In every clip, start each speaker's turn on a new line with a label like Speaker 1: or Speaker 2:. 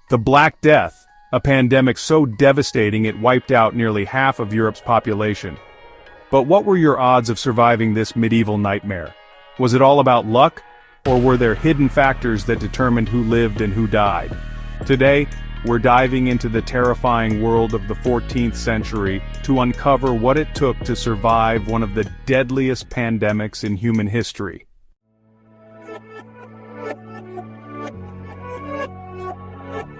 Speaker 1: The Black Death, a pandemic so devastating it wiped out nearly half of Europe's population. But what were your odds of surviving this medieval nightmare? Was it all about luck, or were there hidden factors that determined who lived and who died? Today, we're diving into the terrifying world of the 14th century to uncover what it took to survive one of the deadliest pandemics in human history.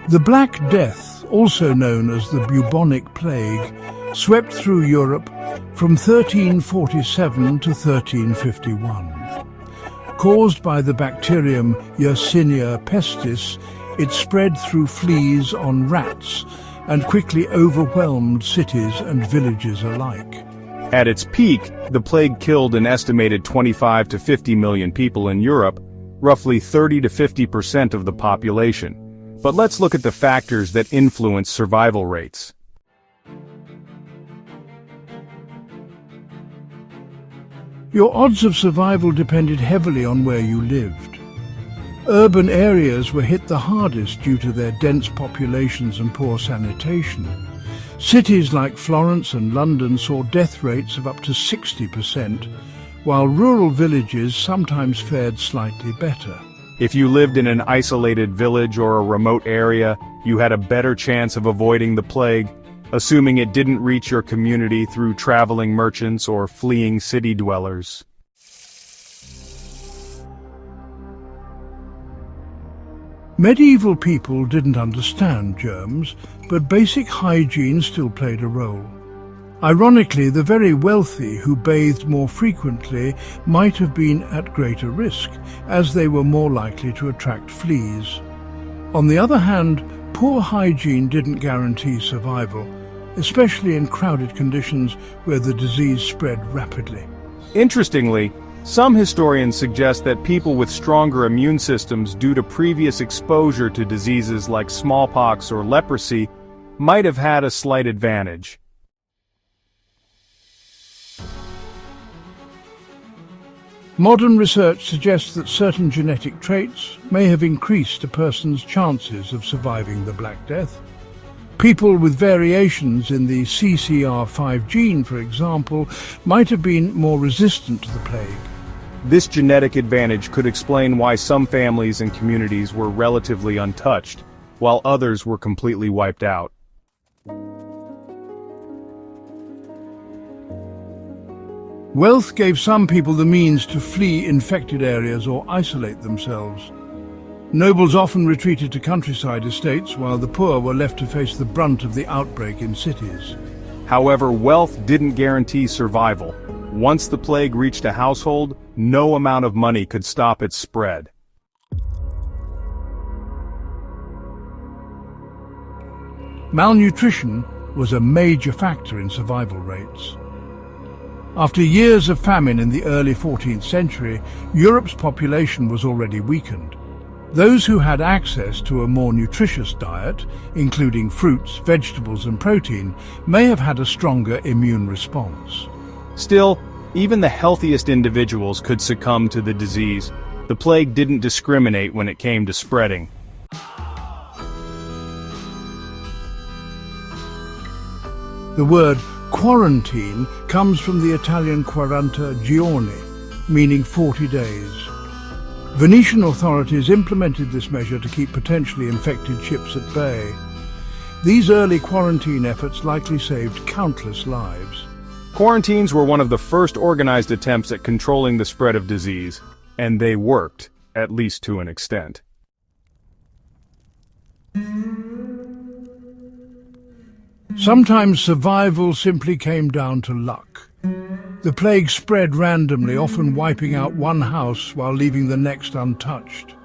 Speaker 2: The Black Death, also known as the bubonic plague, swept through Europe from 1347 to 1351. Caused by the bacterium Yersinia pestis, it spread through fleas on rats and quickly overwhelmed cities and villages alike.
Speaker 1: At its peak, the plague killed an estimated 25 to 50 million people in Europe, roughly 30 to 50% of the population. But let's look at the factors that influence survival rates.
Speaker 2: Your odds of survival depended heavily on where you lived. Urban areas were hit the hardest due to their dense populations and poor sanitation. Cities like Florence and London saw death rates of up to 60%, while rural villages sometimes fared slightly better.
Speaker 1: If you lived in an isolated village or a remote area, you had a better chance of avoiding the plague, assuming it didn't reach your community through traveling merchants or fleeing city dwellers.
Speaker 2: Medieval people didn't understand germs, but basic hygiene still played a role. Ironically, the very wealthy who bathed more frequently might have been at greater risk, as they were more likely to attract fleas. On the other hand, poor hygiene didn't guarantee survival, especially in crowded conditions where the disease spread rapidly.
Speaker 1: Interestingly, some historians suggest that people with stronger immune systems due to previous exposure to diseases like smallpox or leprosy might have had a slight advantage.
Speaker 2: Modern research suggests that certain genetic traits may have increased a person's chances of surviving the Black Death. People with variations in the CCR5 gene, for example, might have been more resistant to the plague.
Speaker 1: This genetic advantage could explain why some families and communities were relatively untouched, while others were completely wiped out.
Speaker 2: Wealth gave some people the means to flee infected areas or isolate themselves. Nobles often retreated to countryside estates, while the poor were left to face the brunt of the outbreak in cities.
Speaker 1: However, wealth didn't guarantee survival. Once the plague reached a household, no amount of money could stop its spread.
Speaker 2: Malnutrition was a major factor in survival rates. After years of famine in the early 14th century, Europe's population was already weakened. Those who had access to a more nutritious diet, including fruits, vegetables and protein, may have had a stronger immune response.
Speaker 1: Still, even the healthiest individuals could succumb to the disease. The plague didn't discriminate when it came to spreading.
Speaker 2: The word quarantine comes from the Italian 40 giorni, meaning 40 days. Venetian authorities implemented this measure to keep potentially infected ships at bay. These early quarantine efforts likely saved countless lives.
Speaker 1: Quarantines were one of the first organized attempts at controlling the spread of disease, and they worked, at least to an extent.
Speaker 2: Sometimes survival simply came down to luck. The plague spread randomly, often wiping out one house while leaving the next untouched.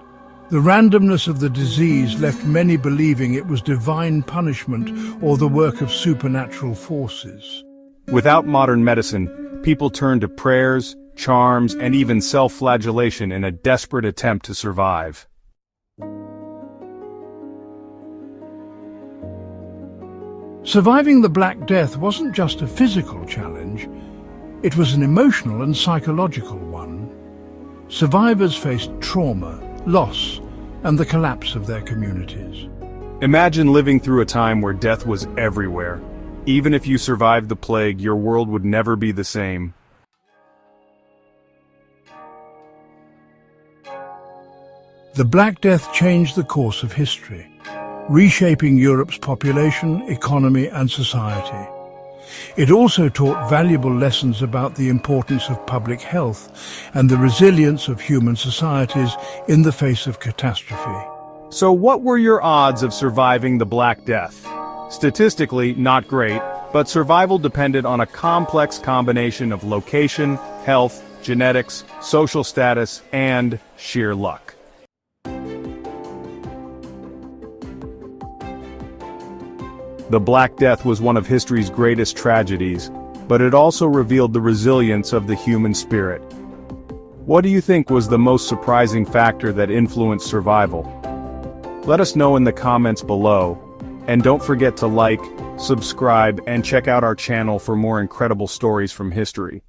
Speaker 2: The randomness of the disease left many believing it was divine punishment or the work of supernatural forces.
Speaker 1: Without modern medicine, people turned to prayers, charms, and even self-flagellation in a desperate attempt to survive.
Speaker 2: Surviving the Black Death wasn't just a physical challenge, it was an emotional and psychological one. Survivors faced trauma, loss, and the collapse of their communities.
Speaker 1: Imagine living through a time where death was everywhere. Even if you survived the plague, your world would never be the same.
Speaker 2: The Black Death changed the course of history, reshaping Europe's population, economy and society. It also taught valuable lessons about the importance of public health and the resilience of human societies in the face of catastrophe.
Speaker 1: So what were your odds of surviving the Black Death? Statistically, not great, but survival depended on a complex combination of location, health, genetics, social status, and sheer luck. The Black Death was one of history's greatest tragedies, but it also revealed the resilience of the human spirit. What do you think was the most surprising factor that influenced survival? Let us know in the comments below, and don't forget to like, subscribe, and check out our channel for more incredible stories from history.